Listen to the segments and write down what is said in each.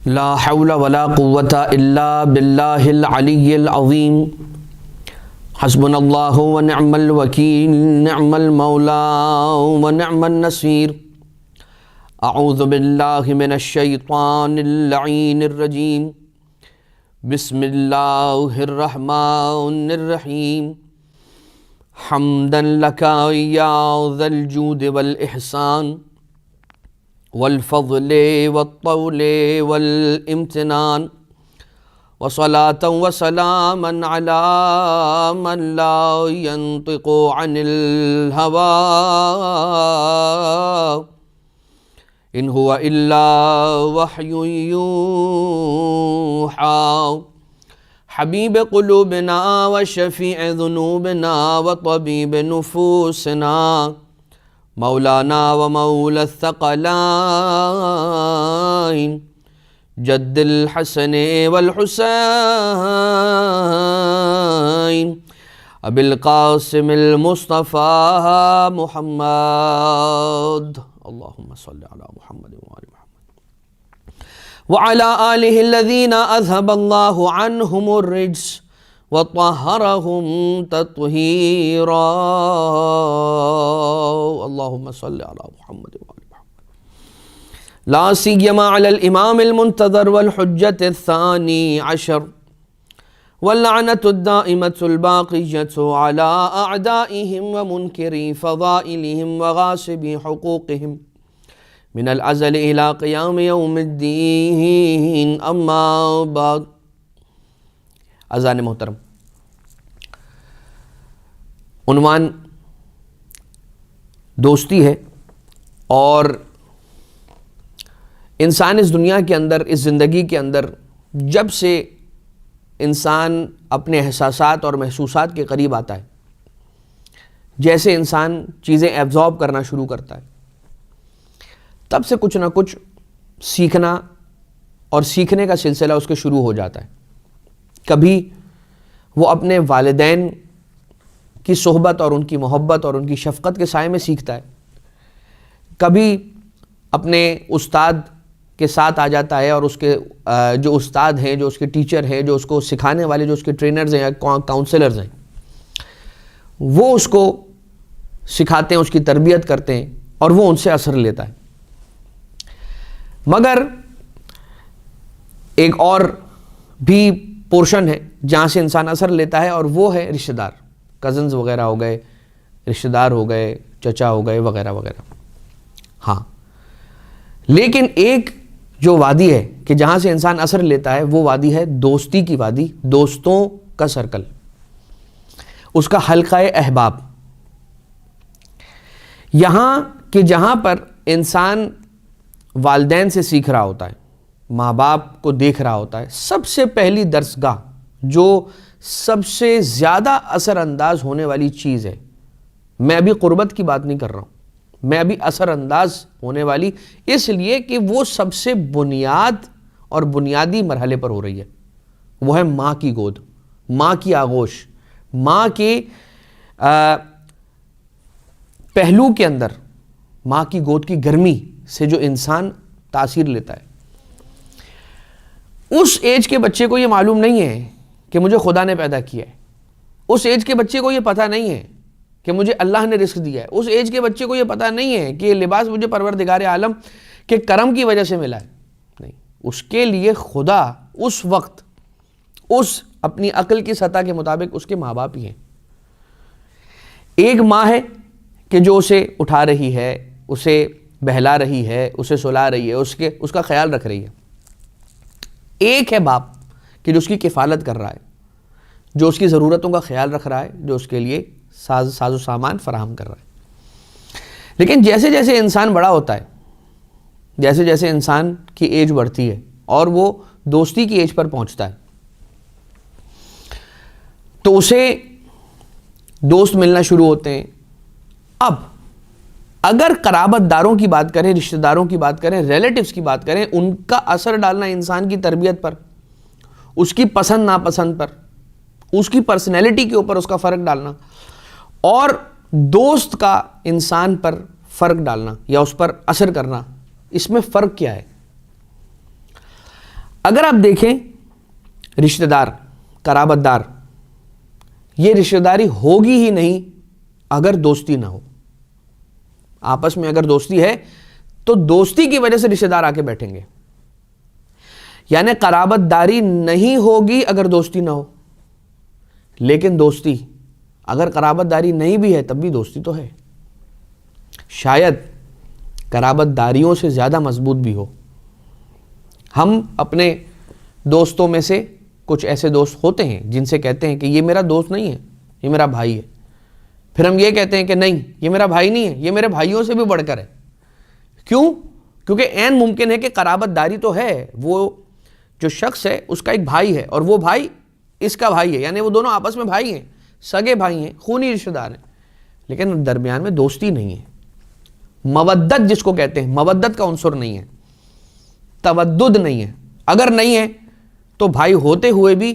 لا حول ولا قوة الا باللہ العلی العظیم حسبنا اللہ ونعم الوکیل نعم المولا ونعم النصیر اعوذ باللہ من الشیطان اللعین الرجیم بسم اللہ الرحمن الرحیم حمدا لک یا ذا الجود والاحسان والفضل والطول والامتنان وصلاة وسلاما على من لا ينطق عن الهوى إن هو إلا وحي يوحى حبيب قلوبنا وشفيع ذنوبنا وطبيب نفوسنا مولانا ومولى الثقلين جد الحسن والحسين أبي القاسم المصطفى محمد اللهم صل على محمد وآل محمد وعلى آله الذين أذهب الله عنهم الرجس وطهرهم تطهيرا اللهم صل على محمد وآل محمد لا سيما على الإمام المنتظر والحجة الثاني عشر واللعنة الدائمة الباقية على أعدائهم ومنكري فضائلهم وغاصبي حقوقهم من الأزل إلى قيام يوم الدين أما بعد. اذان محترم، عنوان دوستی ہے، اور انسان اس دنیا کے اندر، اس زندگی کے اندر جب سے انسان اپنے احساسات اور محسوسات کے قریب آتا ہے، جیسے انسان چیزیں ایبزارب کرنا شروع کرتا ہے، تب سے کچھ نہ کچھ سیکھنا اور سیکھنے کا سلسلہ اس کے شروع ہو جاتا ہے. کبھی وہ اپنے والدین کی صحبت اور ان کی محبت اور ان کی شفقت کے سائے میں سیکھتا ہے، کبھی اپنے استاد کے ساتھ آ جاتا ہے اور اس کے جو استاد ہیں، جو اس کے ٹیچر ہیں، جو اس کو سکھانے والے، جو اس کے ٹرینرز ہیں یا کاؤنسلرز ہیں، وہ اس کو سکھاتے ہیں، اس کی تربیت کرتے ہیں اور وہ ان سے اثر لیتا ہے. مگر ایک اور بھی پورشن ہے جہاں سے انسان اثر لیتا ہے، اور وہ ہے رشتہ دار، کزنز وغیرہ ہو گئے، رشتہ دار ہو گئے، چچا ہو گئے وغیرہ وغیرہ. ہاں، لیکن ایک جو وادی ہے کہ جہاں سے انسان اثر لیتا ہے، وہ وادی ہے دوستی کی وادی، دوستوں کا سرکل، اس کا حلقہ احباب. یہاں کہ جہاں پر انسان والدین سے سیکھ رہا ہوتا ہے، ماں باپ کو دیکھ رہا ہوتا ہے، سب سے پہلی درسگاہ جو سب سے زیادہ اثر انداز ہونے والی چیز ہے، میں ابھی قربت کی بات نہیں کر رہا ہوں، میں ابھی اثر انداز ہونے والی اس لیے کہ وہ سب سے بنیاد اور بنیادی مرحلے پر ہو رہی ہے، وہ ہے ماں کی گود، ماں کی آغوش، ماں کے پہلو کے اندر ماں کی گود کی گرمی سے جو انسان تاثیر لیتا ہے. اس ایج کے بچے کو یہ معلوم نہیں ہے کہ مجھے خدا نے پیدا کیا ہے، اس ایج کے بچے کو یہ پتہ نہیں ہے کہ مجھے اللہ نے رزق دیا ہے، اس ایج کے بچے کو یہ پتہ نہیں ہے کہ یہ لباس مجھے پروردگار عالم کے کرم کی وجہ سے ملا ہے. نہیں، اس کے لیے خدا اس وقت اس اپنی عقل کی سطح کے مطابق اس کے ماں باپ ہی ہیں. ایک ماں ہے کہ جو اسے اٹھا رہی ہے، اسے بہلا رہی ہے، اسے سلا رہی ہے، اس کا خیال رکھ رہی ہے. ایک ہے باپ کہ جو اس کی کفالت کر رہا ہے، جو اس کی ضرورتوں کا خیال رکھ رہا ہے، جو اس کے لیے ساز و سامان فراہم کر رہا ہے. لیکن جیسے جیسے انسان بڑا ہوتا ہے، جیسے جیسے انسان کی ایج بڑھتی ہے اور وہ دوستی کی ایج پر پہنچتا ہے، تو اسے دوست ملنا شروع ہوتے ہیں. اب اگر قرابت داروں کی بات کریں، رشتہ داروں کی بات کریں، ریلیٹیوز کی بات کریں، ان کا اثر ڈالنا انسان کی تربیت پر، اس کی پسند ناپسند پر، اس کی پرسنالٹی کے اوپر اس کا فرق ڈالنا، اور دوست کا انسان پر فرق ڈالنا یا اس پر اثر کرنا، اس میں فرق کیا ہے؟ اگر آپ دیکھیں رشتہ دار، قرابت دار، یہ رشتہ داری ہوگی ہی نہیں اگر دوستی نہ ہو. آپس میں اگر دوستی ہے تو دوستی کی وجہ سے رشتہ دار آ کے بیٹھیں گے. یعنی قرابت داری نہیں ہوگی اگر دوستی نہ ہو، لیکن دوستی اگر قرابت داری نہیں بھی ہے تب بھی دوستی تو ہے. شاید قرابت داریوں سے زیادہ مضبوط بھی ہو. ہم اپنے دوستوں میں سے کچھ ایسے دوست ہوتے ہیں جن سے کہتے ہیں کہ یہ میرا دوست نہیں ہے، یہ میرا بھائی ہے. پھر ہم یہ کہتے ہیں کہ نہیں، یہ میرا بھائی نہیں ہے، یہ میرے بھائیوں سے بھی بڑھ کر ہے. کیوں؟ کیونکہ عین ممکن ہے کہ قرابت داری تو ہے، وہ جو شخص ہے اس کا ایک بھائی ہے اور وہ بھائی اس کا بھائی ہے، یعنی وہ دونوں آپس میں بھائی ہیں، سگے بھائی ہیں، خونی رشتہ دار ہیں، لیکن درمیان میں دوستی نہیں ہے. مودت جس کو کہتے ہیں، مودت کا عنصر نہیں ہے، تودد نہیں ہے. اگر نہیں ہے تو بھائی ہوتے ہوئے بھی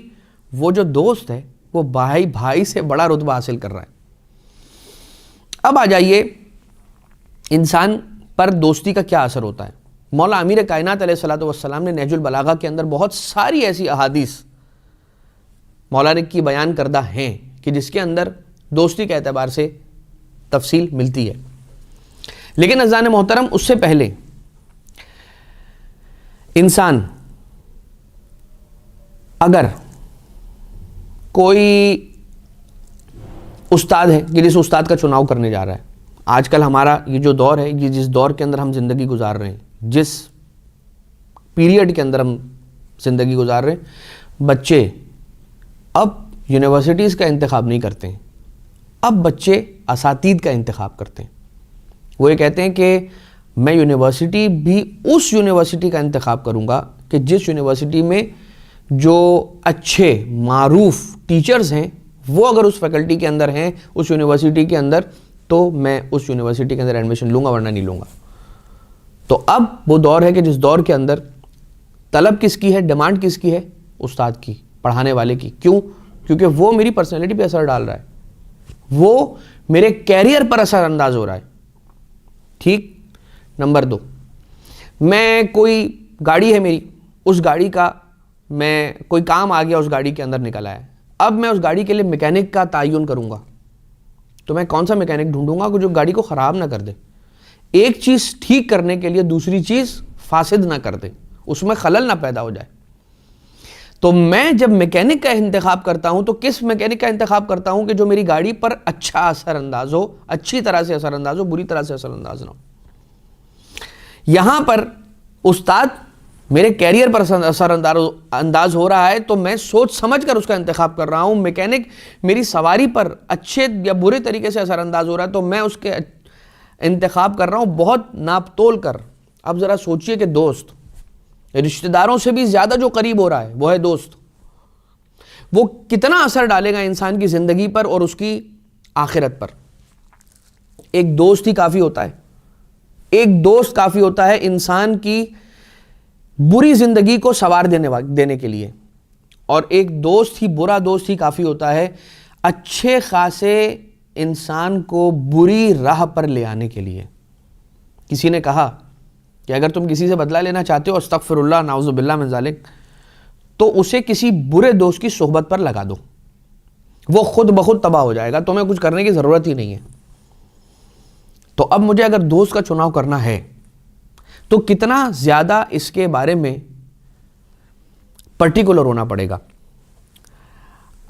وہ جو دوست ہے وہ بھائی سے بڑا رتبہ حاصل کر رہا ہے. اب آ جائیے انسان پر دوستی کا کیا اثر ہوتا ہے. مولا امیر کائنات علیہ الصلوۃ والسلام نے نہج البلاغہ کے اندر بہت ساری ایسی احادیث مولا نے کی بیان کردہ ہیں کہ جس کے اندر دوستی کے اعتبار سے تفصیل ملتی ہے. لیکن عزیزان محترم، اس سے پہلے انسان اگر کوئی استاد ہے کہ جس استاد کا چناؤ کرنے جا رہا ہے، آج کل ہمارا یہ جو دور ہے، یہ جس دور کے اندر ہم زندگی گزار رہے ہیں، جس پیریڈ کے اندر ہم زندگی گزار رہے ہیں، بچے اب یونیورسٹیز کا انتخاب نہیں کرتے ہیں، اب بچے اساتید کا انتخاب کرتے ہیں. وہ یہ کہتے ہیں کہ میں یونیورسٹی بھی اس یونیورسٹی کا انتخاب کروں گا کہ جس یونیورسٹی میں جو اچھے معروف ٹیچرز ہیں وہ اگر اس فیکلٹی کے اندر ہیں، اس یونیورسٹی کے اندر، تو میں اس یونیورسٹی کے اندر ایڈمیشن لوں گا، ورنہ نہیں لوں گا. تو اب وہ دور ہے کہ جس دور کے اندر طلب کس کی ہے، ڈیمانڈ کس کی ہے؟ استاد کی، پڑھانے والے کی. کیوں؟ کیونکہ وہ میری پرسنالٹی پہ اثر ڈال رہا ہے، وہ میرے کیریئر پر اثر انداز ہو رہا ہے. ٹھیک. نمبر 2، میں کوئی گاڑی ہے میری، اس گاڑی کا میں کوئی کام آ گیا، اس گاڑی کے اندر نکل آیا، اب میں اس گاڑی کے لیے میکینک کا تعین کروں گا، تو میں کون سا میکینک ڈھونڈوں گا جو گاڑی کو خراب نہ کر دے، ایک چیز ٹھیک کرنے کے لیے دوسری چیز فاسد نہ کر دے، اس میں خلل نہ پیدا ہو جائے. تو میں جب میکینک کا انتخاب کرتا ہوں تو کس میکینک کا انتخاب کرتا ہوں کہ جو میری گاڑی پر اچھا اثر انداز ہو، اچھی طرح سے اثر انداز ہو، بری طرح سے اثر انداز نہ ہو. یہاں پر استاد میرے کیریئر پر اثر انداز ہو رہا ہے تو میں سوچ سمجھ کر اس کا انتخاب کر رہا ہوں. میکینک میری سواری پر اچھے یا برے طریقے سے اثر انداز ہو رہا ہے تو میں اس کے انتخاب کر رہا ہوں بہت ناپ تول کر. اب ذرا سوچئے کہ دوست رشتہ داروں سے بھی زیادہ جو قریب ہو رہا ہے وہ ہے دوست. وہ کتنا اثر ڈالے گا انسان کی زندگی پر اور اس کی آخرت پر. ایک دوست ہی کافی ہوتا ہے، ایک دوست کافی ہوتا ہے انسان کی بری زندگی کو سنوار دینے کے لیے، اور ایک دوست ہی، برا دوست ہی کافی ہوتا ہے اچھے خاصے انسان کو بری راہ پر لے آنے کے لیے. کسی نے کہا کہ اگر تم کسی سے بدلہ لینا چاہتے ہو، استغفر اللہ، نعوذ باللہ من ذالک، تو اسے کسی برے دوست کی صحبت پر لگا دو، وہ خود بخود تباہ ہو جائے گا، تمہیں کچھ کرنے کی ضرورت ہی نہیں ہے. تو اب مجھے اگر دوست کا چناؤ کرنا ہے تو کتنا زیادہ اس کے بارے میں پرٹیکولر ہونا پڑے گا.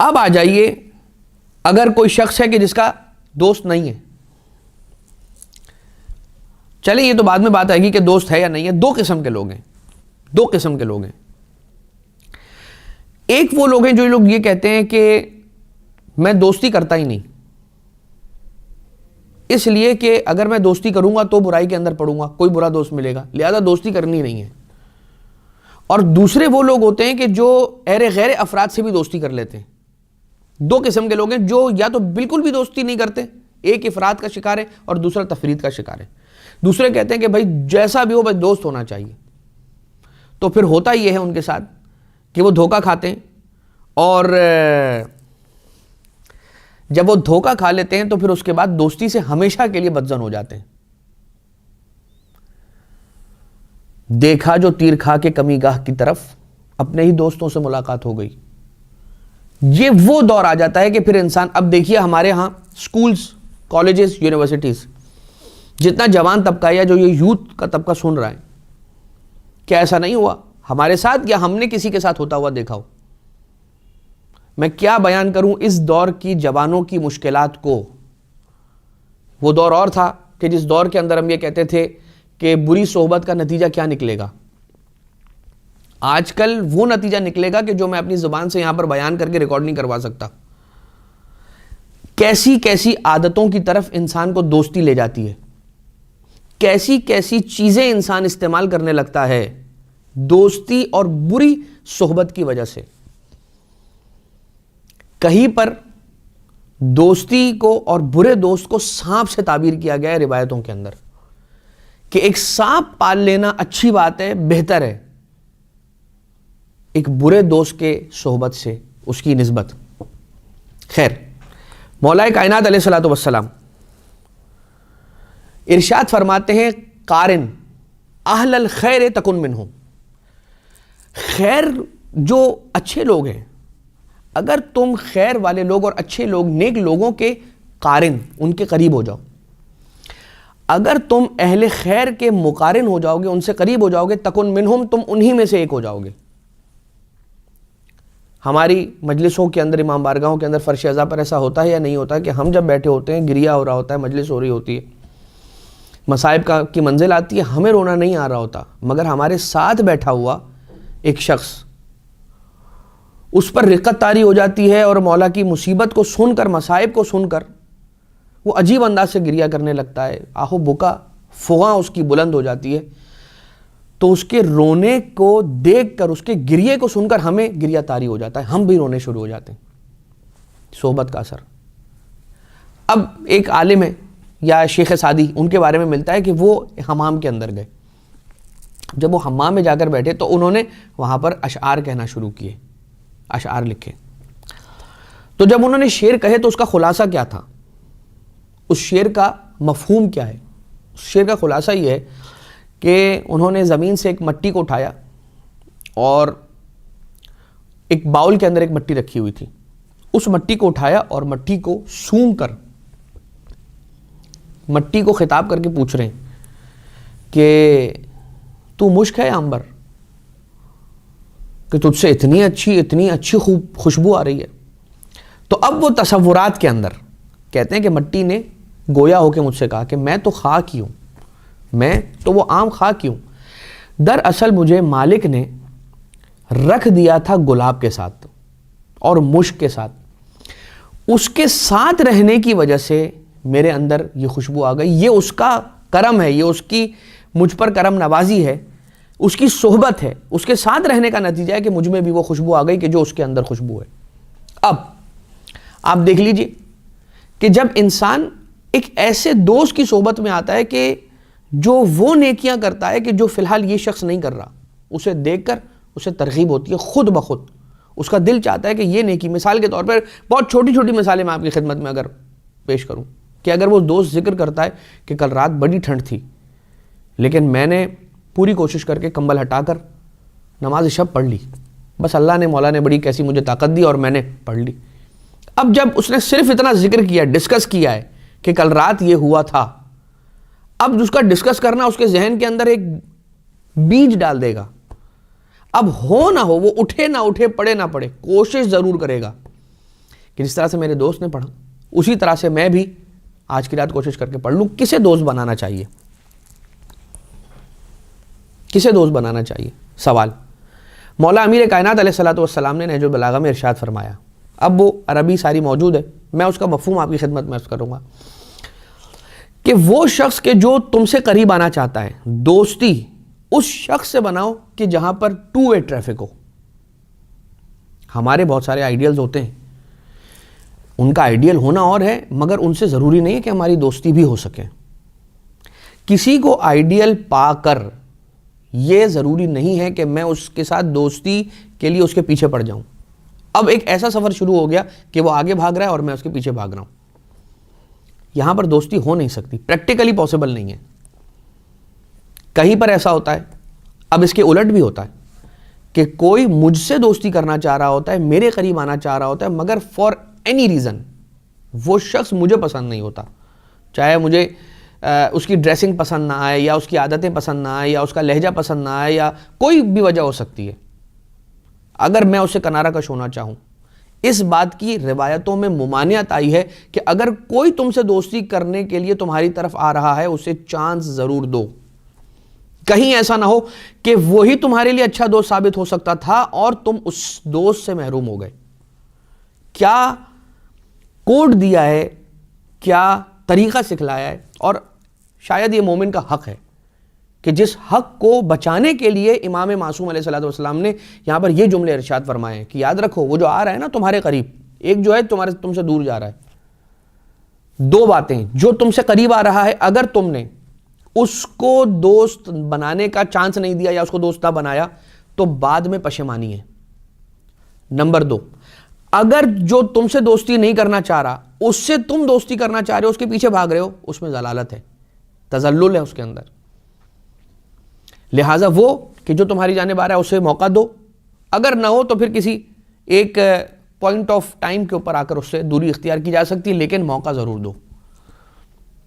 اب آ جائیے، اگر کوئی شخص ہے کہ جس کا دوست نہیں ہے، چلیں یہ تو بعد میں بات آئے گی کہ دوست ہے یا نہیں ہے. دو قسم کے لوگ ہیں، دو قسم کے لوگ ہیں. ایک وہ لوگ ہیں جو لوگ یہ کہتے ہیں کہ میں دوستی کرتا ہی نہیں، اس لیے کہ اگر میں دوستی کروں گا تو برائی کے اندر پڑوں گا، کوئی برا دوست ملے گا، لہذا دوستی کرنی نہیں ہے. اور دوسرے وہ لوگ ہوتے ہیں کہ جو غیر افراد سے بھی دوستی کر لیتے ہیں. دو قسم کے لوگ ہیں جو یا تو بالکل بھی دوستی نہیں کرتے، ایک افراد کا شکار ہے اور دوسرا تفرید کا شکار ہے. دوسرے کہتے ہیں کہ بھائی جیسا بھی ہو بس دوست ہونا چاہیے. تو پھر ہوتا یہ ہے ان کے ساتھ کہ وہ دھوکہ کھاتے ہیں، اور جب وہ دھوکہ کھا لیتے ہیں تو پھر اس کے بعد دوستی سے ہمیشہ کے لیے بدظن ہو جاتے ہیں. دیکھا جو تیر کھا کے کمی گاہ کی طرف، اپنے ہی دوستوں سے ملاقات ہو گئی. یہ وہ دور آ جاتا ہے کہ پھر انسان, اب دیکھیے ہمارے ہاں سکولز, کالجز, یونیورسٹیز, جتنا جوان طبقہ ہے یا جو یہ یوتھ کا طبقہ سن رہا ہے, کیا ایسا نہیں ہوا ہمارے ساتھ یا ہم نے کسی کے ساتھ ہوتا ہوا دیکھا ہو؟ میں کیا بیان کروں اس دور کی جوانوں کی مشکلات کو. وہ دور اور تھا کہ جس دور کے اندر ہم یہ کہتے تھے کہ بری صحبت کا نتیجہ کیا نکلے گا. آج کل وہ نتیجہ نکلے گا کہ جو میں اپنی زبان سے یہاں پر بیان کر کے ریکارڈ نہیں کروا سکتا. کیسی کیسی عادتوں کی طرف انسان کو دوستی لے جاتی ہے, کیسی کیسی چیزیں انسان استعمال کرنے لگتا ہے دوستی اور بری صحبت کی وجہ سے. کہیں پر دوستی کو اور برے دوست کو سانپ سے تعبیر کیا گیا ہے روایتوں کے اندر, کہ ایک سانپ پال لینا اچھی بات ہے, بہتر ہے ایک برے دوست کے صحبت سے اس کی نسبت. خیر, مولا کائنات علیہ الصلوۃ والسلام ارشاد فرماتے ہیں, قارن اہل الخیر تکن منہم. خیر جو اچھے لوگ ہیں, اگر تم خیر والے لوگ اور اچھے لوگ, نیک لوگوں کے قارن, ان کے قریب ہو جاؤ, اگر تم اہل خیر کے مقارن ہو جاؤ گے, ان سے قریب ہو جاؤ گے, تکن منہم, تم انہی میں سے ایک ہو جاؤ گے. ہماری مجلسوں کے اندر, امام بارگاہوں کے اندر فرش ازا پر ایسا ہوتا ہے یا نہیں ہوتا ہے کہ ہم جب بیٹھے ہوتے ہیں, گریہ ہو رہا ہوتا ہے, مجلس ہو رہی ہوتی ہے, مصائب کی منزل آتی ہے, ہمیں رونا نہیں آ رہا ہوتا, مگر ہمارے ساتھ بیٹھا ہوا ایک شخص, اس پر رقت طاری ہو جاتی ہے اور مولا کی مصیبت کو سن کر, مصائب کو سن کر وہ عجیب انداز سے گریہ کرنے لگتا ہے, آہو بکا فغاں اس کی بلند ہو جاتی ہے, تو اس کے رونے کو دیکھ کر, اس کے گریے کو سن کر ہمیں گریہ طاری ہو جاتا ہے, ہم بھی رونے شروع ہو جاتے ہیں. صحبت کا اثر. اب ایک عالم ہے یا شیخ سعدی, ان کے بارے میں ملتا ہے کہ وہ حمام کے اندر گئے. جب وہ حمام میں جا کر بیٹھے تو انہوں نے وہاں پر اشعار کہنا شروع کیے, اشعار لکھے. تو جب انہوں نے شعر کہے تو اس کا خلاصہ کیا تھا, اس شعر کا مفہوم کیا ہے؟ اس شعر کا خلاصہ یہ ہے کہ انہوں نے زمین سے ایک مٹی کو اٹھایا اور ایک باؤل کے اندر ایک مٹی رکھی ہوئی تھی, اس مٹی کو اٹھایا اور مٹی کو سونگھ کر مٹی کو خطاب کر کے پوچھ رہے ہیں کہ تو مشک ہے عنبر, کہ تجھ سے اتنی اچھی خوشبو آ رہی ہے. تو اب وہ تصورات کے اندر کہتے ہیں کہ مٹی نے گویا ہو کے مجھ سے کہا کہ میں تو خاک ہی ہوں, میں تو وہ عام خاک ہی ہوں, دراصل مجھے مالک نے رکھ دیا تھا گلاب کے ساتھ اور مشک کے ساتھ, اس کے ساتھ رہنے کی وجہ سے میرے اندر یہ خوشبو آ گئی. یہ اس کا کرم ہے, یہ اس کی مجھ پر کرم نوازی ہے, اس کی صحبت ہے, اس کے ساتھ رہنے کا نتیجہ ہے کہ مجھ میں بھی وہ خوشبو آ گئی کہ جو اس کے اندر خوشبو ہے. اب آپ دیکھ لیجئے کہ جب انسان ایک ایسے دوست کی صحبت میں آتا ہے کہ جو وہ نیکیاں کرتا ہے کہ جو فی الحال یہ شخص نہیں کر رہا, اسے دیکھ کر اسے ترغیب ہوتی ہے, خود بخود اس کا دل چاہتا ہے کہ یہ نیکی. مثال کے طور پر بہت چھوٹی چھوٹی مثالیں میں آپ کی خدمت میں اگر پیش کروں, کہ اگر وہ دوست ذکر کرتا ہے کہ کل رات بڑی ٹھنڈ تھی لیکن میں نے پوری کوشش کر کے کمبل ہٹا کر نماز شب پڑھ لی, بس اللہ نے, مولا نے بڑی کیسی مجھے طاقت دی اور میں نے پڑھ لی. اب جب اس نے صرف اتنا ذکر کیا, ڈسکس کیا ہے کہ کل رات یہ ہوا تھا, اب اس کا ڈسکس کرنا اس کے ذہن کے اندر ایک بیج ڈال دے گا. اب ہو نہ ہو, وہ اٹھے نہ اٹھے, پڑھے نہ پڑھے, کوشش ضرور کرے گا کہ جس طرح سے میرے دوست نے پڑھا اسی طرح سے میں بھی آج کی رات کوشش کر کے پڑھ لوں. کسے دوست بنانا چاہیے, کسے دوست بنانا چاہیے؟ سوال. مولا امیر کائنات علیہ الصلوۃ والسلام نے نہج البلاغہ میں ارشاد فرمایا, اب وہ عربی ساری موجود ہے, میں اس کا مفہوم آپ کی خدمت میں عرض کروں گا, کہ وہ شخص کہ جو تم سے قریب آنا چاہتا ہے, دوستی اس شخص سے بناؤ کہ جہاں پر ٹو وے ٹریفک ہو. ہمارے بہت سارے آئیڈیلز ہوتے ہیں, ان کا آئیڈیل ہونا اور ہے, مگر ان سے ضروری نہیں ہے کہ ہماری دوستی بھی ہو سکے. کسی کو آئیڈیل پا کر یہ ضروری نہیں ہے کہ میں اس کے ساتھ دوستی کے لیے اس کے پیچھے پڑ جاؤں. اب ایک ایسا سفر شروع ہو گیا کہ وہ آگے بھاگ رہا ہے اور میں اس کے پیچھے بھاگ رہا ہوں. یہاں پر دوستی ہو نہیں سکتی, پریکٹیکلی پاسبل نہیں ہے. کہیں پر ایسا ہوتا ہے, اب اس کے الٹ بھی ہوتا ہے کہ کوئی مجھ سے دوستی کرنا چاہ رہا ہوتا ہے, میرے قریب آنا چاہ رہا ہوتا ہے, مگر فار اینی ریزن وہ شخص مجھے پسند نہیں ہوتا, چاہے مجھے اس کی ڈریسنگ پسند نہ آئے, یا اس کی عادتیں پسند نہ آئے, یا اس کا لہجہ پسند نہ آئے, یا کوئی بھی وجہ ہو سکتی ہے, اگر میں اسے کنارہ کش ہونا چاہوں. اس بات کی روایتوں میں ممانعت آئی ہے کہ اگر کوئی تم سے دوستی کرنے کے لیے تمہاری طرف آ رہا ہے اسے چانس ضرور دو, کہیں ایسا نہ ہو کہ وہی تمہارے لیے اچھا دوست ثابت ہو سکتا تھا اور تم اس دوست سے محروم ہو گئے. کیا کوڈ دیا ہے, کیا طریقہ سکھلایا ہے, اور شاید یہ مومن کا حق ہے کہ جس حق کو بچانے کے لیے امام معصوم علیہ السلام نے یہاں پر یہ جملے ارشاد فرمائے ہیں کہ یاد رکھو وہ جو آ رہا ہے نا تمہارے قریب, ایک جو ہے تم سے دور جا رہا ہے. دو باتیں, جو تم سے قریب آ رہا ہے اگر تم نے اس کو دوست بنانے کا چانس نہیں دیا یا اس کو دوست نہ بنایا تو بعد میں پشیمانی ہے. نمبر 2, اگر جو تم سے دوستی نہیں کرنا چاہ رہا اس سے تم دوستی کرنا چاہ رہے ہو, اس کے پیچھے بھاگ رہے ہو, اس میں ضلالت ہے, تذلل ہے اس کے اندر. لہٰذا وہ کہ جو تمہاری جانب آ رہا ہے اسے موقع دو, اگر نہ ہو تو پھر کسی ایک پوائنٹ آف ٹائم کے اوپر آ کر اس سے دوری اختیار کی جا سکتی ہے, لیکن موقع ضرور دو.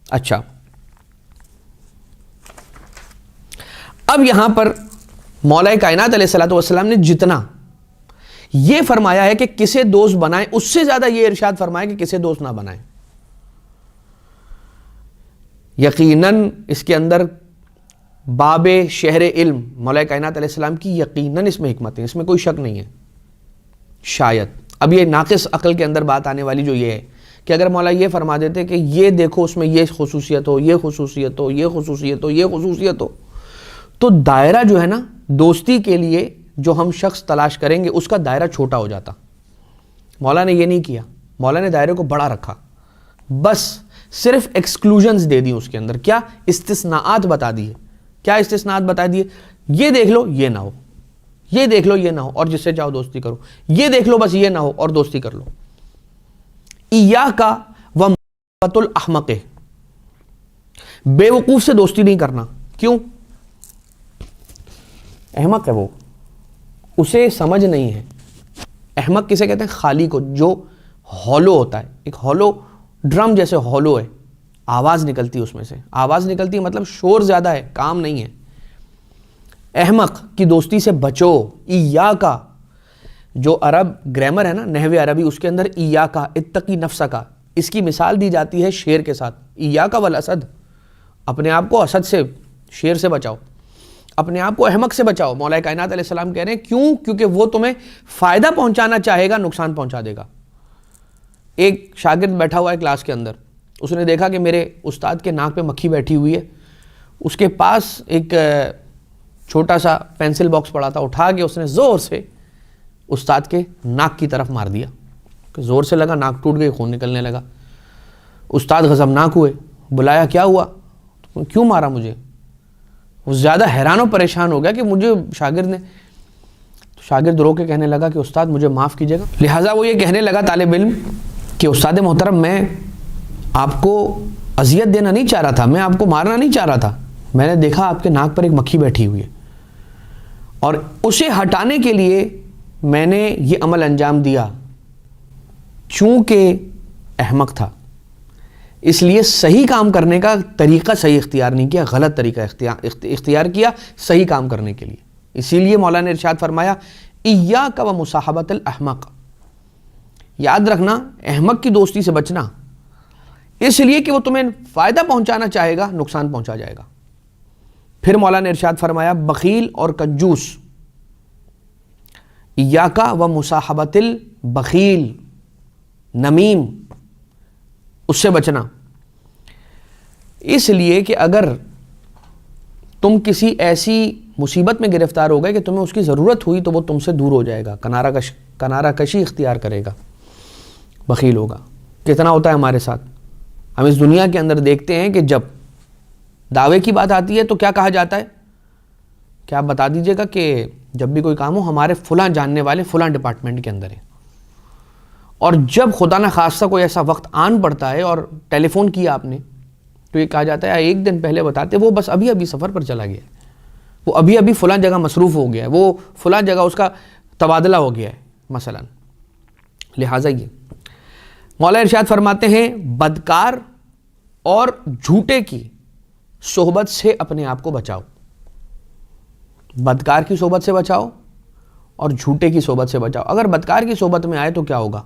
اچھا, اب یہاں پر مولا کائنات علیہ السلام نے جتنا یہ فرمایا ہے کہ کسے دوست بنائیں, اس سے زیادہ یہ ارشاد فرمایا کہ کسے دوست نہ بنائیں. یقیناً اس کے اندر باب شہر علم مولا کائنات علیہ السلام کی یقیناً اس میں حکمت ہے, اس میں کوئی شک نہیں ہے. شاید اب یہ ناقص عقل کے اندر بات آنے والی جو یہ ہے کہ اگر مولا یہ فرما دیتے کہ یہ دیکھو اس میں یہ خصوصیت ہو, یہ خصوصیت ہو, یہ خصوصیت ہو, یہ خصوصیت ہو, تو دائرہ جو ہے نا دوستی کے لیے جو ہم شخص تلاش کریں گے اس کا دائرہ چھوٹا ہو جاتا. مولا نے یہ نہیں کیا, مولا نے دائرے کو بڑا رکھا, بس صرف ایکسکلوژنز دے دی اس کے اندر. کیا استثناءات بتا دیے, کیا استثناءات بتا دیے, یہ دیکھ لو یہ نہ ہو, یہ دیکھ لو یہ نہ ہو اور جس سے چاہو دوستی کرو, یہ دیکھ لو بس یہ نہ ہو اور دوستی کر لو. ایاکا و محبت الاحمق, بے وقوف سے دوستی نہیں کرنا. کیوں؟ احمق ہے وہ, اسے سمجھ نہیں ہے. احمق کسے کہتے ہیں؟ خالی کو, جو ہولو ہوتا ہے, ایک ہولو ڈرم جیسے ہولو ہے, آواز نکلتی ہے اس میں سے, آواز نکلتی ہے مطلب شور زیادہ ہے, کام نہیں ہے. احمق کی دوستی سے بچو. ایاکا, جو عرب گرامر ہے نا نحو عربی, اس کے اندر ایاکا اتقی نفسکا, اس کی مثال دی جاتی ہے شیر کے ساتھ. ایاکا والاسد, اپنے آپ کو اسد سے, شیر سے بچاؤ, اپنے آپ کو احمق سے بچاؤ. مولا کائنات علیہ السلام کہہ رہے ہیں کیوں؟ کیونکہ وہ تمہیں فائدہ پہنچانا چاہے گا, نقصان پہنچا دے گا. ایک شاگرد بیٹھا ہوا ہے کلاس کے اندر, اس نے دیکھا کہ میرے استاد کے ناک پہ مکھی بیٹھی ہوئی ہے, اس کے پاس ایک چھوٹا سا پینسل باکس پڑا تھا, اٹھا کے اس نے زور سے استاد کے ناک کی طرف مار دیا. زور سے لگا, ناک ٹوٹ گئی, خون نکلنے لگا. استاد غضبناک ہوئے, بلایا کیا ہوا, کیوں مارا مجھے؟ وہ زیادہ حیران و پریشان ہو گیا کہ مجھے شاگرد نے, شاگرد رو کے کہنے لگا کہ استاد مجھے معاف کیجیے گا. لہٰذا وہ یہ کہنے لگا طالب علم کہ استاد محترم میں آپ کو اذیت دینا نہیں چاہ رہا تھا, میں آپ کو مارنا نہیں چاہ رہا تھا, میں نے دیکھا آپ کے ناک پر ایک مکھی بیٹھی ہوئی ہے اور اسے ہٹانے کے لیے میں نے یہ عمل انجام دیا. چونکہ احمق تھا اس لیے صحیح کام کرنے کا طریقہ صحیح اختیار نہیں کیا, غلط طریقہ اختیار کیا صحیح کام کرنے کے لیے. اسی لیے مولانا نے ارشاد فرمایا ایاک و مصاحبۃ الاحمق, یاد رکھنا احمق کی دوستی سے بچنا, اس لیے کہ وہ تمہیں فائدہ پہنچانا چاہے گا, نقصان پہنچا جائے گا. پھر مولانا نے ارشاد فرمایا بخیل اور کنجوس, ایاک و مصاحبۃ البخیل, نمیم, اس سے بچنا. اس لیے کہ اگر تم کسی ایسی مصیبت میں گرفتار ہو گئے کہ تمہیں اس کی ضرورت ہوئی تو وہ تم سے دور ہو جائے گا, کنارہ کشی اختیار کرے گا, بخیل ہوگا. کتنا ہوتا ہے ہمارے ساتھ, ہم اس دنیا کے اندر دیکھتے ہیں کہ جب دعوے کی بات آتی ہے تو کیا کہا جاتا ہے, کیا آپ بتا دیجئے گا کہ جب بھی کوئی کام ہو ہمارے فلاں جاننے والے فلاں ڈپارٹمنٹ کے اندر ہیں, اور جب خدا نہ خواستہ کوئی ایسا وقت آن پڑتا ہے اور ٹیلی فون کیا آپ نے تو یہ کہا جاتا ہے ایک دن پہلے بتاتے, وہ بس ابھی ابھی سفر پر چلا گیا, وہ ابھی ابھی فلاں جگہ مصروف ہو گیا ہے, وہ فلاں جگہ اس کا تبادلہ ہو گیا ہے مثلا. لہٰذا یہ مولا ارشاد فرماتے ہیں بدکار اور جھوٹے کی صحبت سے اپنے آپ کو بچاؤ. بدکار کی صحبت سے بچاؤ اور جھوٹے کی صحبت سے بچاؤ. اگر بدکار کی صحبت میں آئے تو کیا ہوگا؟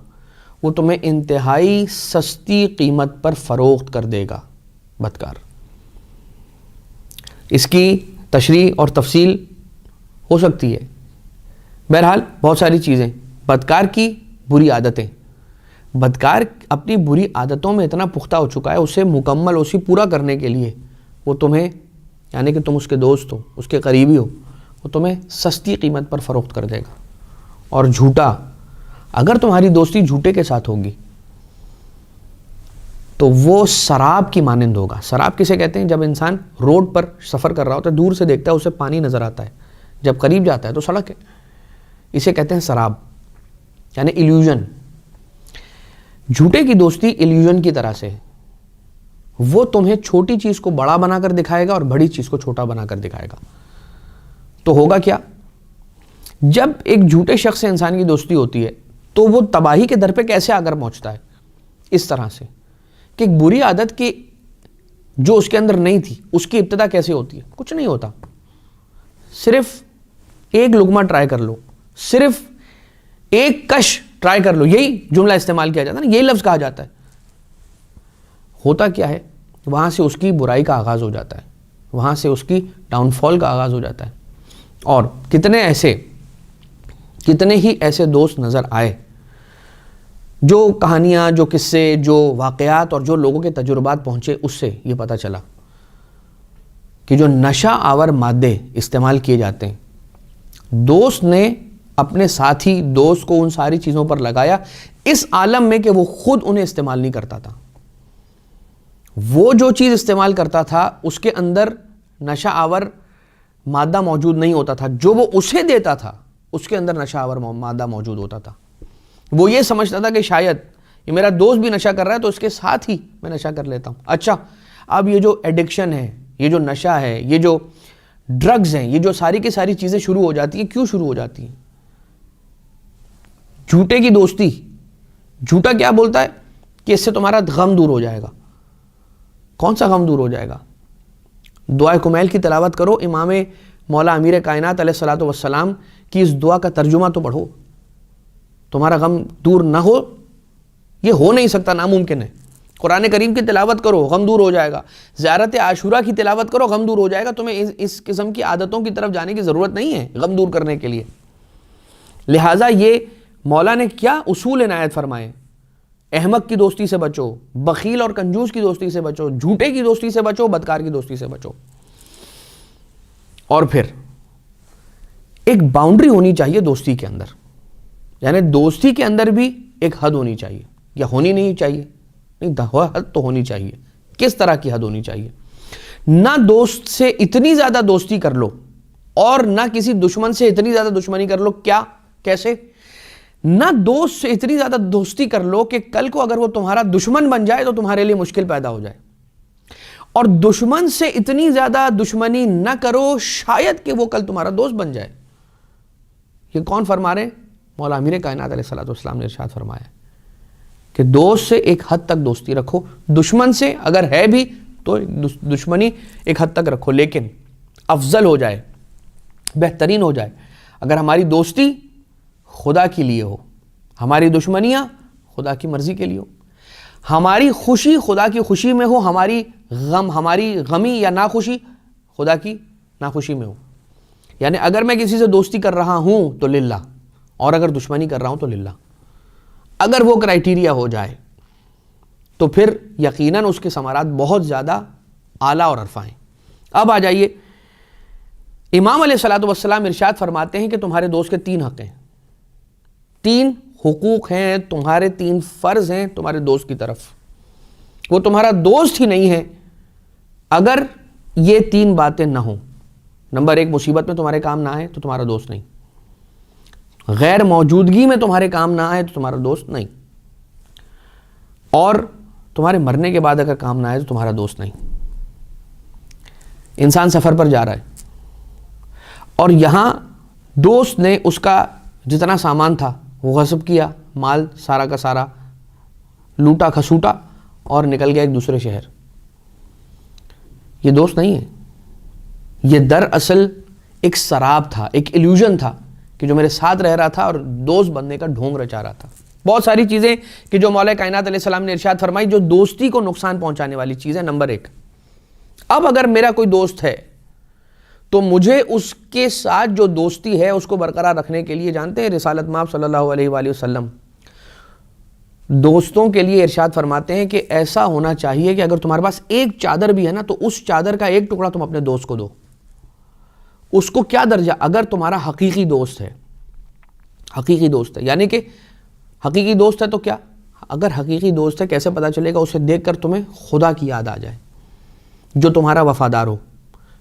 وہ تمہیں انتہائی سستی قیمت پر فروخت کر دے گا. بدکار, اس کی تشریح اور تفصیل ہو سکتی ہے. بہرحال بہت ساری چیزیں. بدکار کی بری عادتیں, بدکار اپنی بری عادتوں میں اتنا پختہ ہو چکا ہے, اسے مکمل اسے پورا کرنے کے لیے وہ تمہیں, یعنی کہ تم اس کے دوست ہو, اس کے قریبی ہو, وہ تمہیں سستی قیمت پر فروخت کر دے گا. اور جھوٹا, اگر تمہاری دوستی جھوٹے کے ساتھ ہوگی تو وہ سراب کی مانند ہوگا. سراب کسے کہتے ہیں؟ جب انسان روڈ پر سفر کر رہا ہوتا ہے, دور سے دیکھتا ہے اسے پانی نظر آتا ہے, جب قریب جاتا ہے تو سڑک ہے. اسے کہتے ہیں سراب, یعنی ایلیوژن. جھوٹے کی دوستی ایلیوژن کی طرح سے, وہ تمہیں چھوٹی چیز کو بڑا بنا کر دکھائے گا اور بڑی چیز کو چھوٹا بنا کر دکھائے گا. تو ہوگا کیا؟ جب ایک جھوٹے شخص سے انسان کی دوستی ہوتی ہے تو وہ تباہی کے در پہ کیسے آ کر پہنچتا ہے؟ اس طرح سے کہ ایک بری عادت کی جو اس کے اندر نہیں تھی, اس کی ابتدا کیسے ہوتی ہے؟ کچھ نہیں ہوتا, صرف ایک لقمہ ٹرائی کر لو, صرف ایک کش ٹرائی کر لو, یہی جملہ استعمال کیا جاتا ہے نا, یہی لفظ کہا جاتا ہے. ہوتا کیا ہے؟ وہاں سے اس کی برائی کا آغاز ہو جاتا ہے, وہاں سے اس کی ڈاؤن فال کا آغاز ہو جاتا ہے. اور کتنے ہی ایسے دوست نظر آئے جو کہانیاں, جو قصے, جو واقعات اور جو لوگوں کے تجربات پہنچے, اس سے یہ پتہ چلا کہ جو نشہ آور مادے استعمال کیے جاتے ہیں, دوست نے اپنے ساتھی دوست کو ان ساری چیزوں پر لگایا اس عالم میں کہ وہ خود انہیں استعمال نہیں کرتا تھا. وہ جو چیز استعمال کرتا تھا اس کے اندر نشہ آور مادہ موجود نہیں ہوتا تھا, جو وہ اسے دیتا تھا اس کے اندر نشہ آور مادہ موجود ہوتا تھا. وہ یہ سمجھتا تھا کہ شاید یہ میرا دوست بھی نشہ کر رہا ہے تو اس کے ساتھ ہی میں نشہ کر لیتا ہوں. اچھا, اب یہ جو ایڈکشن ہے, یہ جو نشہ ہے, یہ جو ڈرگز ہیں, یہ جو ساری کی ساری چیزیں شروع ہو جاتی ہیں, کیوں شروع ہو جاتی ہیں؟ جھوٹے کی دوستی. جھوٹا کیا بولتا ہے کہ اس سے تمہارا غم دور ہو جائے گا. کون سا غم دور ہو جائے گا؟ دعائے کمیل کی تلاوت کرو, امام مولا امیر کائنات علیہ الصلوۃ والسلام کی اس دعا کا ترجمہ تو پڑھو. تمہارا غم دور نہ ہو, یہ ہو نہیں سکتا, ناممکن ہے. قرآن کریم کی تلاوت کرو, غم دور ہو جائے گا. زیارت عاشورہ کی تلاوت کرو, غم دور ہو جائے گا. تمہیں اس قسم کی عادتوں کی طرف جانے کی ضرورت نہیں ہے غم دور کرنے کے لیے. لہٰذا یہ مولا نے کیا اصول عنایت فرمائے؟ احمق کی دوستی سے بچو, بخیل اور کنجوس کی دوستی سے بچو, جھوٹے کی دوستی سے بچو, بدکار کی دوستی سے بچو. اور پھر ایک باؤنڈری ہونی چاہیے دوستی کے اندر, یعنی دوستی کے اندر بھی ایک حد ہونی چاہیے, یا ہونی نہیں چاہیے؟ نہیں, حد تو ہونی چاہیے. کس طرح کی حد ہونی چاہیے؟ نہ دوست سے اتنی زیادہ دوستی کر لو اور نہ کسی دشمن سے اتنی زیادہ دشمنی کر لو. کیا؟ کیسے؟ نہ دوست سے اتنی زیادہ دوستی کر لو کہ کل کو اگر وہ تمہارا دشمن بن جائے تو تمہارے لیے مشکل پیدا ہو جائے, اور دشمن سے اتنی زیادہ دشمنی نہ کرو شاید کہ وہ کل تمہارا دوست بن جائے. یہ کون فرما رہے ہیں؟ مولا امیر کائنات علیہ الصلوۃ والسلام نے ارشاد فرمایا کہ دوست سے ایک حد تک دوستی رکھو, دشمن سے اگر ہے بھی تو دشمنی ایک حد تک رکھو, لیکن افضل ہو جائے, بہترین ہو جائے اگر ہماری دوستی خدا کے لیے ہو, ہماری دشمنیاں خدا کی مرضی کے لیے ہو, ہماری خوشی خدا کی خوشی میں ہو, ہماری غمی یا ناخوشی خدا کی ناخوشی میں ہو. یعنی اگر میں کسی سے دوستی کر رہا ہوں تو للہ, اور اگر دشمنی کر رہا ہوں تو للہ. اگر وہ کرائیٹیریا ہو جائے تو پھر یقیناً اس کے ثمرات بہت زیادہ اعلیٰ اور عرفہ ہیں. اب آ جائیے, امام علیہ الصلوۃ والسلام ارشاد فرماتے ہیں کہ تمہارے دوست کے 3 حق ہیں, 3 حقوق ہیں تمہارے, 3 فرض ہیں تمہارے دوست کی طرف. وہ تمہارا دوست ہی نہیں ہے اگر یہ 3 باتیں نہ ہوں. نمبر 1, مصیبت میں تمہارے کام نہ آئے تو تمہارا دوست نہیں. غیر موجودگی میں تمہارے کام نہ آئے تو تمہارا دوست نہیں. اور تمہارے مرنے کے بعد اگر کام نہ آئے تو تمہارا دوست نہیں. انسان سفر پر جا رہا ہے, اور یہاں دوست نے اس کا جتنا سامان تھا وہ غصب کیا، مال سارا کا سارا لوٹا کھسوٹا اور نکل گیا ایک دوسرے شہر. یہ دوست نہیں ہے، یہ دراصل ایک سراب تھا، ایک ایلیوژن تھا کہ جو میرے ساتھ رہ رہا تھا اور دوست بننے کا ڈھونگ رچا رہا تھا. بہت ساری چیزیں کہ جو مولا کائنات علیہ السلام نے ارشاد فرمائی جو دوستی کو نقصان پہنچانے والی چیز ہے. نمبر 1، اب اگر میرا کوئی دوست ہے تو مجھے اس کے ساتھ جو دوستی ہے اس کو برقرار رکھنے کے لیے، جانتے ہیں رسالت مآب صلی اللہ علیہ وآلہ وسلم دوستوں کے لیے ارشاد فرماتے ہیں کہ ایسا ہونا چاہیے کہ اگر تمہارے پاس ایک چادر بھی ہے نا تو اس چادر کا ایک ٹکڑا تم اپنے دوست کو دو. اس کو کیا درجہ؟ اگر تمہارا حقیقی دوست ہے، حقیقی دوست ہے، یعنی کہ حقیقی دوست ہے تو کیا؟ اگر حقیقی دوست ہے کیسے پتا چلے گا؟ اسے دیکھ کر تمہیں خدا کی یاد آ جائے جو تمہارا وفادار ہو،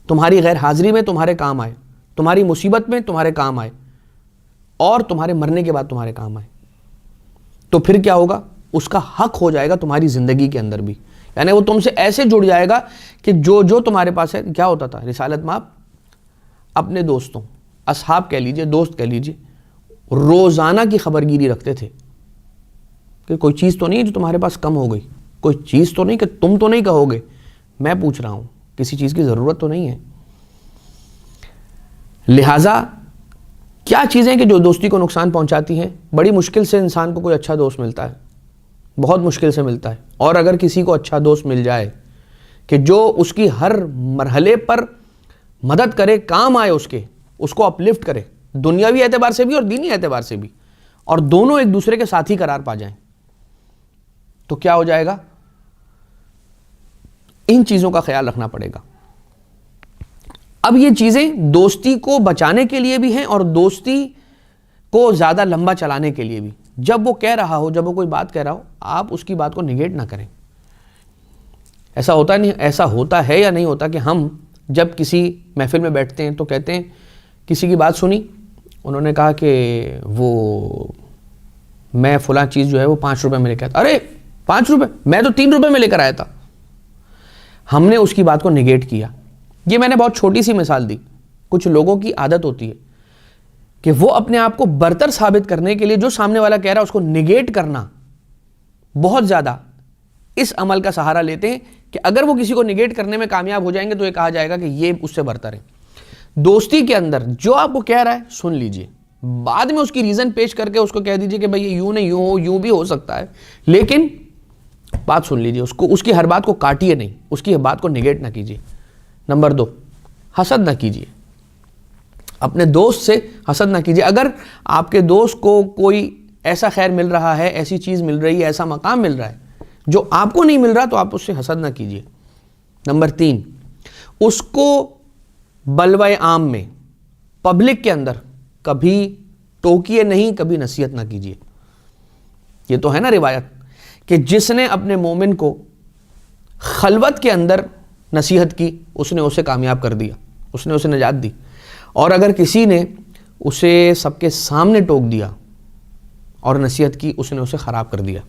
تمہاری غیر حاضری میں تمہارے کام آئے، تمہاری مصیبت میں تمہارے کام آئے اور تمہارے مرنے کے بعد تمہارے کام آئے. تو پھر کیا ہوگا؟ اس کا حق ہو جائے گا تمہاری زندگی کے اندر بھی، یعنی وہ تم سے ایسے جڑ جائے گا کہ جو تمہارے پاس ہے. کیا ہوتا تھا رسالت مآب اپنے دوستوں، اصحاب کہہ لیجئے، دوست کہہ لیجئے، روزانہ کی خبرگیری رکھتے تھے کہ کوئی چیز تو نہیں ہے جو تمہارے پاس کم ہو گئی، کوئی چیز تو نہیں کہ تم تو نہیں کہو گے میں پوچھ رہا ہوں، کسی چیز کی ضرورت تو نہیں ہے. لہٰذا کیا چیزیں کہ جو دوستی کو نقصان پہنچاتی ہیں؟ بڑی مشکل سے انسان کو کوئی اچھا دوست ملتا ہے، بہت مشکل سے ملتا ہے. اور اگر کسی کو اچھا دوست مل جائے کہ جو اس کی ہر مرحلے پر مدد کرے، کام آئے، اس کو اپلفٹ کرے دنیاوی اعتبار سے بھی اور دینی اعتبار سے بھی، اور دونوں ایک دوسرے کے ساتھی قرار پا جائیں، تو کیا ہو جائے گا؟ ان چیزوں کا خیال رکھنا پڑے گا. اب یہ چیزیں دوستی کو بچانے کے لیے بھی ہیں اور دوستی کو زیادہ لمبا چلانے کے لیے بھی. جب وہ کہہ رہا ہو، جب وہ کوئی بات کہہ رہا ہو، آپ اس کی بات کو نیگیٹ نہ کریں. ایسا ہوتا ہے یا نہیں ہوتا کہ ہم جب کسی محفل میں بیٹھتے ہیں تو کہتے ہیں کسی کی بات سنی، انہوں نے کہا کہ میں فلاں چیز جو ہے وہ 5 روپے میں لے کے آیا تھا. ارے 5 روپے؟ میں تو 3 روپے میں لے کر آیا تھا. ہم نے اس کی بات کو نیگیٹ کیا. یہ میں نے بہت چھوٹی سی مثال دی. کچھ لوگوں کی عادت ہوتی ہے کہ وہ اپنے آپ کو برتر ثابت کرنے کے لیے جو سامنے والا کہہ رہا ہے اس کو نیگیٹ کرنا، بہت زیادہ اس عمل کا سہارا لیتے ہیں کہ اگر وہ کسی کو نیگیٹ کرنے میں کامیاب ہو جائیں گے تو یہ کہا جائے گا کہ یہ اس سے برتر ہے. دوستی کے اندر جو آپ کو کہہ رہا ہے سن لیجئے، بعد میں اس کی ریزن پیش کر کے اس کو کہہ دیجئے کہ بھئی یہ یوں نہیں یوں بھی ہو سکتا ہے، لیکن بات سن لیجئے، اس کی ہر بات کو کاٹیے نہیں، اس کی بات کو نیگیٹ نہ کیجئے. نمبر 2، حسد نہ کیجئے. اپنے دوست سے حسد نہ کیجئے. اگر آپ کے دوست کو کوئی ایسا خیر مل رہا ہے، ایسی چیز مل رہی ہے، ایسا مقام مل رہا ہے جو آپ کو نہیں مل رہا تو آپ اس سے حسد نہ کیجئے. نمبر 3، اس کو بلوائے عام میں، پبلک کے اندر کبھی ٹوکیے نہیں، کبھی نصیحت نہ کیجئے. یہ تو ہے نا روایت کہ جس نے اپنے مومن کو خلوت کے اندر نصیحت کی اس نے اسے کامیاب کر دیا، اس نے اسے نجات دی. اور اگر کسی نے اسے سب کے سامنے ٹوک دیا اور نصیحت کی اس نے اسے خراب کر دیا.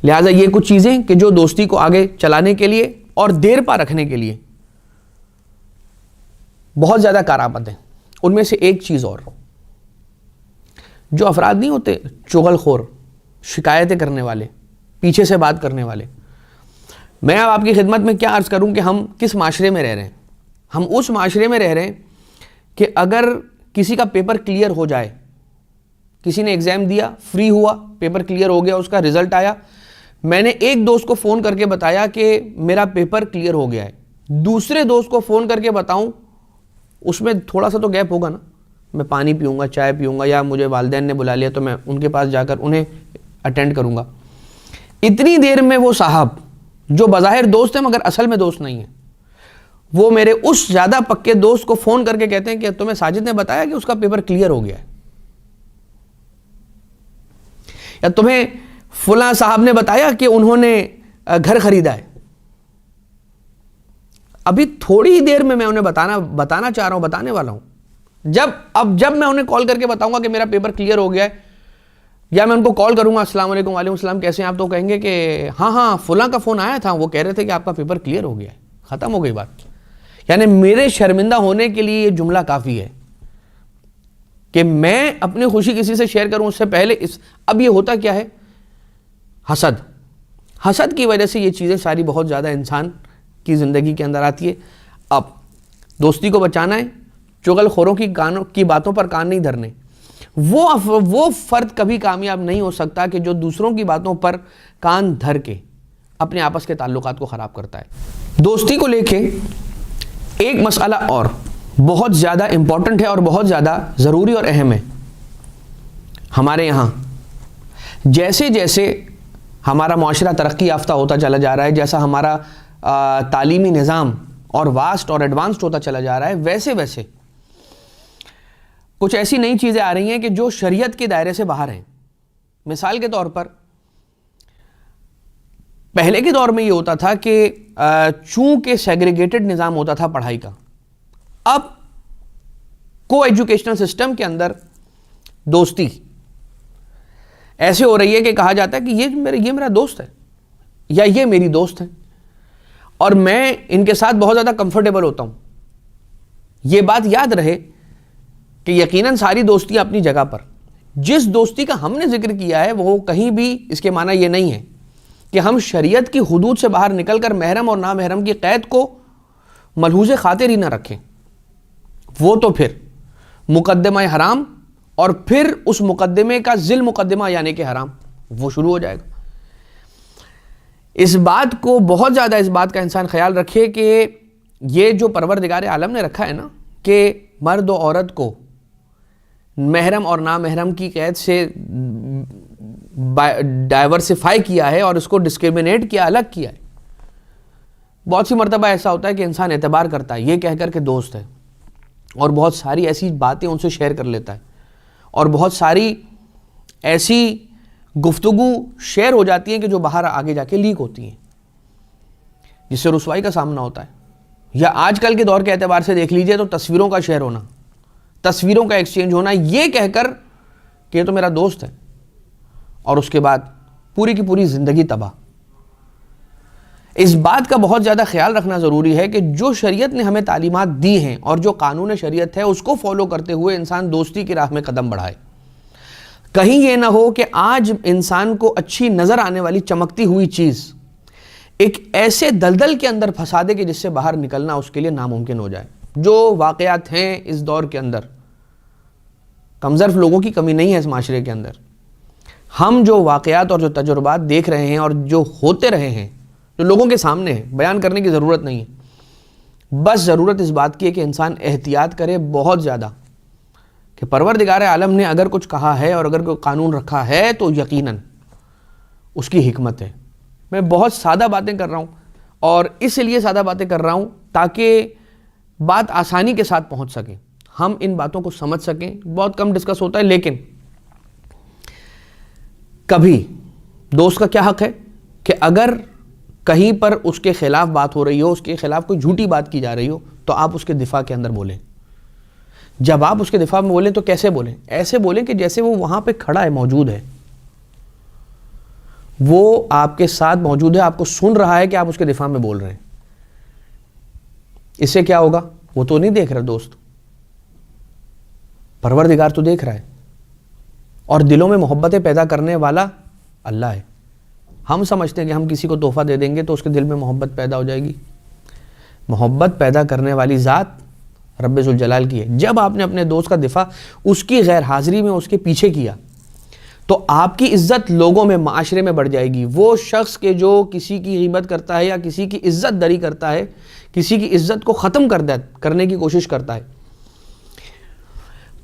لہٰذا یہ کچھ چیزیں کہ جو دوستی کو آگے چلانے کے لیے اور دیر پا رکھنے کے لیے بہت زیادہ کارآمد ہیں. ان میں سے ایک چیز اور، جو افراد نہیں ہوتے چغل خور، شکایتیں کرنے والے، پیچھے سے بات کرنے والے. میں اب آپ کی خدمت میں کیا عرض کروں کہ ہم کس معاشرے میں رہ رہے ہیں. ہم اس معاشرے میں رہ رہے ہیں کہ اگر کسی کا پیپر کلیئر ہو جائے، کسی نے ایگزام دیا، فری ہوا، پیپر کلیئر ہو گیا، اس کا رزلٹ آیا، میں نے ایک دوست کو فون کر کے بتایا کہ میرا پیپر کلیئر ہو گیا ہے، دوسرے دوست کو فون کر کے بتاؤں، اس میں تھوڑا سا تو گیپ ہوگا نا. میں پانی پیوں گا، چائے پیوں گا، یا مجھے والدین نے بلا لیا تو میں ان کے پاس جا کر انہیں اٹینڈ کروں گا. اتنی دیر میں وہ صاحب جو بظاہر دوست ہیں مگر اصل میں دوست نہیں ہیں، وہ میرے اس زیادہ پکے دوست کو فون کر کے کہتے ہیں کہ تمہیں ساجد نے بتایا کہ اس کا پیپر کلیئر ہو گیا ہے، یا تمہیں فلاں صاحب نے بتایا کہ انہوں نے گھر خریدا ہے. ابھی تھوڑی ہی دیر میں انہیں بتانا چاہ رہا ہوں، بتانے والا ہوں. جب میں انہیں کال کر کے بتاؤں گا کہ میرا پیپر کلیئر ہو گیا ہے، یا میں ان کو کال کروں گا السلام علیکم، وعلیکم السلام، کیسے ہیں آپ، تو کہیں گے کہ ہاں فلاں کا فون آیا تھا، وہ کہہ رہے تھے کہ آپ کا پیپر کلیئر ہو گیا ہے. ختم ہو گئی بات. یعنی میرے شرمندہ ہونے کے لیے یہ جملہ کافی ہے کہ میں اپنی خوشی کسی سے شیئر کروں اس سے پہلے اب یہ ہوتا کیا ہے؟ حسد کی وجہ سے یہ چیزیں ساری بہت زیادہ انسان کی زندگی کے اندر آتی ہے. اب دوستی کو بچانا ہے، چغل خوروں کی باتوں پر کان نہیں دھرنے. وہ فرد کبھی کامیاب نہیں ہو سکتا کہ جو دوسروں کی باتوں پر کان دھر کے اپنے آپس کے تعلقات کو خراب کرتا ہے. دوستی کو لے کے ایک مسئلہ اور بہت زیادہ امپورٹنٹ ہے اور بہت زیادہ ضروری اور اہم ہے. ہمارے یہاں جیسے جیسے ہمارا معاشرہ ترقی یافتہ ہوتا چلا جا رہا ہے، جیسا ہمارا تعلیمی نظام اور واسٹ اور ایڈوانسڈ ہوتا چلا جا رہا ہے، ویسے ویسے کچھ ایسی نئی چیزیں آ رہی ہیں کہ جو شریعت کے دائرے سے باہر ہیں. مثال کے طور پر پہلے کے دور میں یہ ہوتا تھا کہ چونکہ سیگریگیٹڈ نظام ہوتا تھا پڑھائی کا، اب کو ایجوکیشنل سسٹم کے اندر دوستی ایسے ہو رہی ہے کہ کہا جاتا ہے کہ یہ میرا دوست ہے یا یہ میری دوست ہے اور میں ان کے ساتھ بہت زیادہ کمفرٹیبل ہوتا ہوں. یہ بات یاد رہے کہ یقیناً ساری دوستیاں اپنی جگہ پر، جس دوستی کا ہم نے ذکر کیا ہے وہ کہیں بھی اس کے معنی یہ نہیں ہے کہ ہم شریعت کی حدود سے باہر نکل کر محرم اور نامحرم کی قید کو ملحوظ خاطر ہی نہ رکھیں. وہ تو پھر مقدمہ حرام اور پھر اس مقدمے کا ذل مقدمہ یعنی کہ حرام وہ شروع ہو جائے گا. اس بات کو بہت زیادہ اس بات کا انسان خیال رکھے کہ یہ جو پروردگار عالم نے رکھا ہے نا کہ مرد و عورت کو محرم اور نامحرم کی قید سے ڈائیورسیفائی کیا ہے اور اس کو ڈسکریمنیٹ کیا، الگ کیا ہے. بہت سی مرتبہ ایسا ہوتا ہے کہ انسان اعتبار کرتا ہے یہ کہہ کر کہ دوست ہے اور بہت ساری ایسی باتیں ان سے شیئر کر لیتا ہے اور بہت ساری ایسی گفتگو شیئر ہو جاتی ہیں کہ جو باہر آگے جا کے لیک ہوتی ہیں، جس سے رسوائی کا سامنا ہوتا ہے. یا آج کل کے دور کے اعتبار سے دیکھ لیجئے تو تصویروں کا شیئر ہونا، تصویروں کا ایکسچینج ہونا، یہ کہہ کر کہ یہ تو میرا دوست ہے، اور اس کے بعد پوری کی پوری زندگی تباہ. اس بات کا بہت زیادہ خیال رکھنا ضروری ہے کہ جو شریعت نے ہمیں تعلیمات دی ہیں اور جو قانون شریعت ہے اس کو فالو کرتے ہوئے انسان دوستی کی راہ میں قدم بڑھائے. کہیں یہ نہ ہو کہ آج انسان کو اچھی نظر آنے والی چمکتی ہوئی چیز ایک ایسے دلدل کے اندر پھنسا دے کہ جس سے باہر نکلنا اس کے لیے ناممکن ہو جائے. جو واقعات ہیں اس دور کے اندر، کمظرف لوگوں کی کمی نہیں ہے اس معاشرے کے اندر. ہم جو واقعات اور جو تجربات دیکھ رہے ہیں اور جو ہوتے رہے ہیں، جو لوگوں کے سامنے ہے، بیان کرنے کی ضرورت نہیں ہے. بس ضرورت اس بات کی ہے کہ انسان احتیاط کرے بہت زیادہ کہ پروردگار عالم نے اگر کچھ کہا ہے اور اگر کوئی قانون رکھا ہے تو یقیناً اس کی حکمت ہے. میں بہت سادہ باتیں کر رہا ہوں اور اس لیے سادہ باتیں کر رہا ہوں تاکہ بات آسانی کے ساتھ پہنچ سکے، ہم ان باتوں کو سمجھ سکیں. بہت کم ڈسکس ہوتا ہے، لیکن کبھی دوست کا کیا حق ہے کہ اگر کہیں پر اس کے خلاف بات ہو رہی ہو، اس کے خلاف کوئی جھوٹی بات کی جا رہی ہو تو آپ اس کے دفاع کے اندر بولیں. جب آپ اس کے دفاع میں بولیں تو کیسے بولیں؟ ایسے بولیں کہ جیسے وہ وہاں پہ کھڑا ہے، موجود ہے، وہ آپ کے ساتھ موجود ہے، آپ کو سن رہا ہے کہ آپ اس کے دفاع میں بول رہے ہیں. اس سے کیا ہوگا؟ وہ تو نہیں دیکھ رہا دوست، پروردگار تو دیکھ رہا ہے، اور دلوں میں محبتیں پیدا کرنے والا اللہ ہے. ہم سمجھتے ہیں کہ ہم کسی کو تحفہ دے دیں گے تو اس کے دل میں محبت پیدا ہو جائے گی. محبت پیدا کرنے والی ذات رب ذوالجلال کی ہے. جب آپ نے اپنے دوست کا دفاع اس کی غیر حاضری میں اس کے پیچھے کیا تو آپ کی عزت لوگوں میں، معاشرے میں بڑھ جائے گی. وہ شخص کے جو کسی کی غیبت کرتا ہے یا کسی کی عزت دری کرتا ہے، کسی کی عزت کو ختم کرنے کی کوشش کرتا ہے،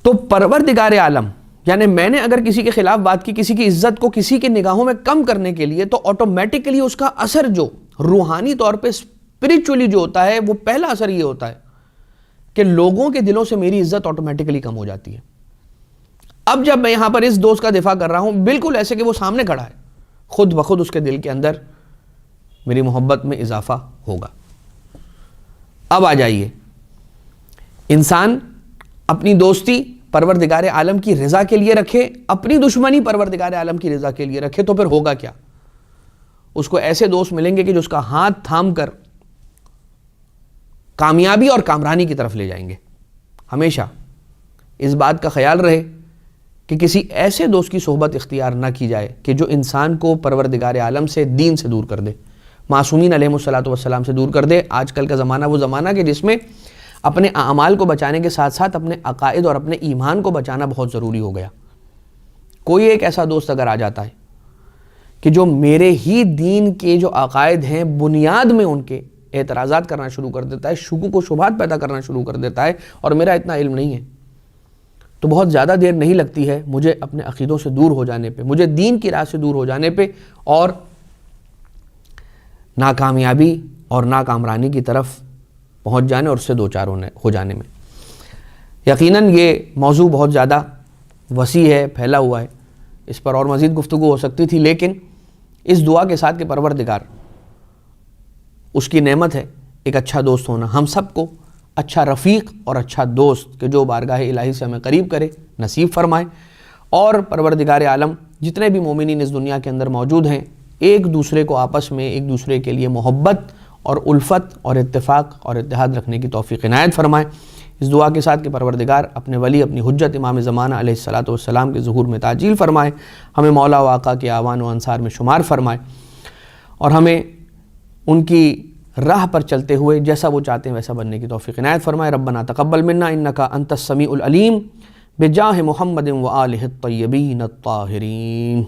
تو پروردگار عالم یعنی میں نے اگر کسی کے خلاف بات کی، کسی کی عزت کو کسی کی نگاہوں میں کم کرنے کے لیے، تو آٹومیٹکلی اس کا اثر جو روحانی طور پہ اسپرچولی جو ہوتا ہے، وہ پہلا اثر یہ ہوتا ہے کہ لوگوں کے دلوں سے میری عزت آٹومیٹکلی کم ہو جاتی ہے. اب جب میں یہاں پر اس دوست کا دفاع کر رہا ہوں بالکل ایسے کہ وہ سامنے کھڑا ہے، خود بخود اس کے دل کے اندر میری محبت میں اضافہ ہوگا. اب آ جائیے، انسان اپنی دوستی پروردگار عالم کی رضا کے لیے رکھے، اپنی دشمنی پروردگار عالم کی رضا کے لیے رکھے، تو پھر ہوگا کیا؟ اس کو ایسے دوست ملیں گے کہ جو اس کا ہاتھ تھام کر کامیابی اور کامرانی کی طرف لے جائیں گے۔ ہمیشہ اس بات کا خیال رہے کہ کسی ایسے دوست کی صحبت اختیار نہ کی جائے کہ جو انسان کو پروردگار عالم سے، دین سے دور کر دے، معصومین علیہ الصلوۃ والسلام سے دور کر دے۔ آج کل کا زمانہ وہ زمانہ کہ جس میں اپنے اعمال کو بچانے کے ساتھ ساتھ اپنے عقائد اور اپنے ایمان کو بچانا بہت ضروری ہو گیا۔ کوئی ایک ایسا دوست اگر آ جاتا ہے کہ جو میرے ہی دین کے جو عقائد ہیں بنیاد میں ان کے اعتراضات کرنا شروع کر دیتا ہے، شکوک و شبہات پیدا کرنا شروع کر دیتا ہے، اور میرا اتنا علم نہیں ہے، تو بہت زیادہ دیر نہیں لگتی ہے مجھے اپنے عقیدوں سے دور ہو جانے پہ، مجھے دین کی راہ سے دور ہو جانے پہ، اور ناکامیابی اور ناکامرانی کی طرف پہنچ جانے اور اس سے دوچار ہو جانے میں۔ یقیناً یہ موضوع بہت زیادہ وسیع ہے، پھیلا ہوا ہے، اس پر اور مزید گفتگو ہو سکتی تھی، لیکن اس دعا کے ساتھ کہ پروردگار، اس کی نعمت ہے ایک اچھا دوست ہونا، ہم سب کو اچھا رفیق اور اچھا دوست کہ جو بارگاہ الہی سے ہمیں قریب کرے نصیب فرمائے، اور پروردگار عالم جتنے بھی مومنین اس دنیا کے اندر موجود ہیں ایک دوسرے کو آپس میں ایک دوسرے کے لیے محبت اور الفت اور اتفاق اور اتحاد رکھنے کی توفیق عنایت فرمائے۔ اس دعا کے ساتھ کہ پروردگار اپنے ولی اپنی حجت امام زمانہ علیہ الصلوۃ والسلام کے ظہور میں تعجیل فرمائے، ہمیں مولا و آقا کے اعوان و انصار میں شمار فرمائے، اور ہمیں ان کی راہ پر چلتے ہوئے جیسا وہ چاہتے ہیں ویسا بننے کی توفیق عنایت فرمائے۔ ربنا تقبل منا انک انت السمیع العلیم بجاہ محمد و آلہ الطیبین الطاہرین۔